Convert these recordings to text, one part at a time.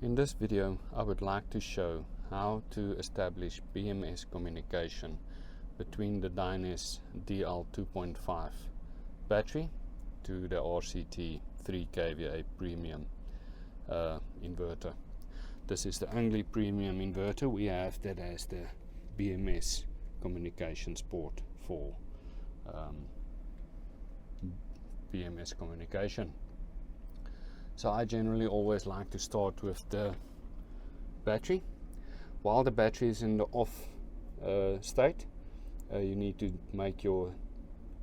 In this video, I would like to show how to establish BMS communication between the Dyness DL2.5 battery to the RCT 3 kVA premium inverter. This is the only premium inverter we have that has the BMS communications port for BMS communication. So I generally always like to start with the battery. While the battery is in the off state, you need to make your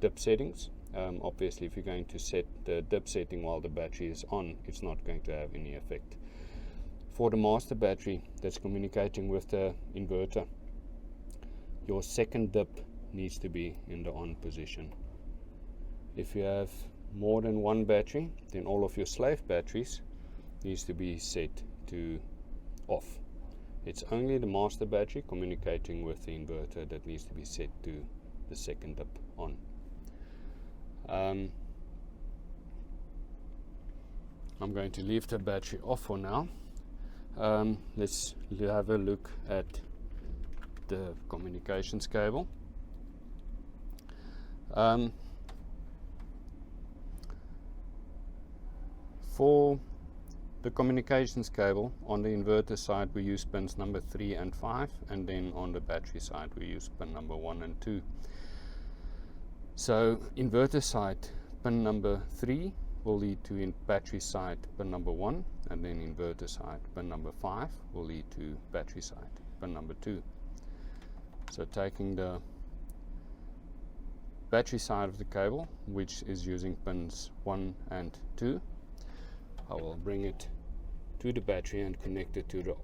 dip settings. Obviously, if you're going to set the dip setting while the battery is on, it's not going to have any effect. For the master battery that's communicating with the inverter, your second dip needs to be in the on position. If you have more than one battery, then all of your slave batteries needs to be set to off. It's only the master battery communicating with the inverter that needs to be set to the second dip on. I'm going to leave the battery off for now. Let's have a look at the communications cable. For the communications cable, on the inverter side we use pins number 3 and 5, and then on the battery side we use pin number 1 and 2. So inverter side, pin number 3 will lead to battery side pin number 1, and then inverter side pin number 5 will lead to battery side pin number 2. So taking the battery side of the cable, which is using pins 1 and 2, I will bring it to the battery and connect it to the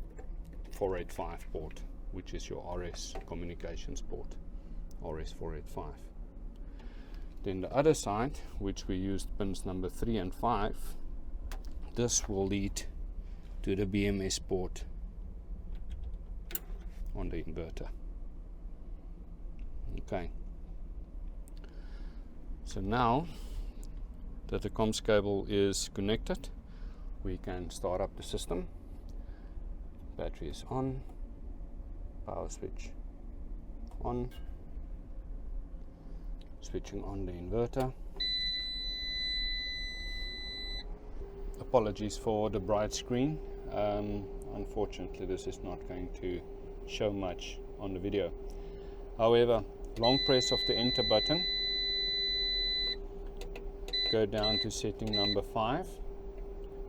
485 port, which is your RS communications port, RS485. Then the other side, which we used pins number 3 and 5, this will lead to the BMS port on the inverter. Okay. So now that the comms cable is connected, we can start up the system. Battery is on, power switch on, switching on the inverter. Apologies for the bright screen. Unfortunately, this is not going to show much on the video. However, long press of the enter button, go down to setting number 5,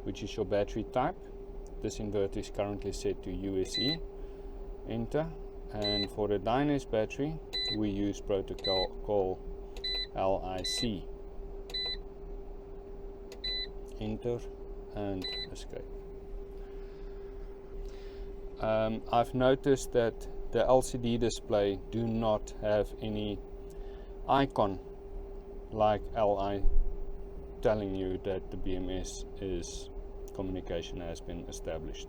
which is your battery type. This inverter is currently set to USE. Enter. And for the Dyness battery, we use protocol LIC. Enter and escape. I've noticed that the LCD display do not have any icon like LI telling you that the BMS communication has been established.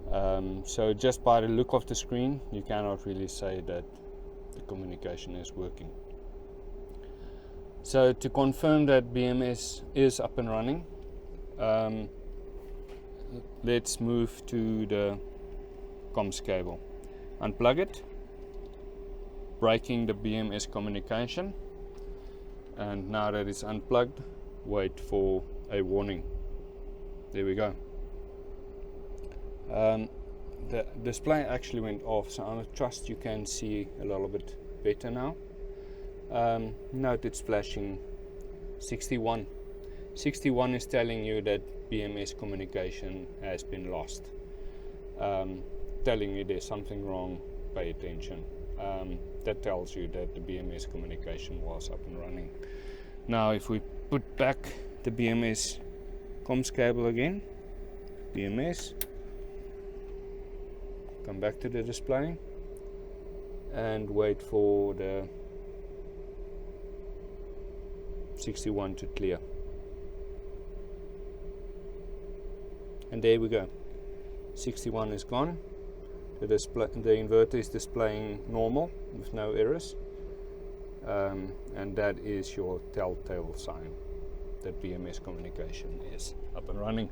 So just by the look of the screen, you cannot really say that the communication is working. So to confirm that BMS is up and running, let's move to the comms cable. Unplug it, breaking the BMS communication, and now that it's unplugged, wait for a warning. There we go. The display actually went off, so I trust you can see a little bit better now. Note it's flashing 61. 61 is telling you that BMS communication has been lost. Telling you there's something wrong, pay attention. That tells you that the BMS communication was up and running. Now if we put back the BMS comms cable again, BMS, come back to the display and wait for the 61 to clear. And there we go, 61 is gone. The inverter is displaying normal with no errors, and that is your telltale sign that BMS communication is up and running.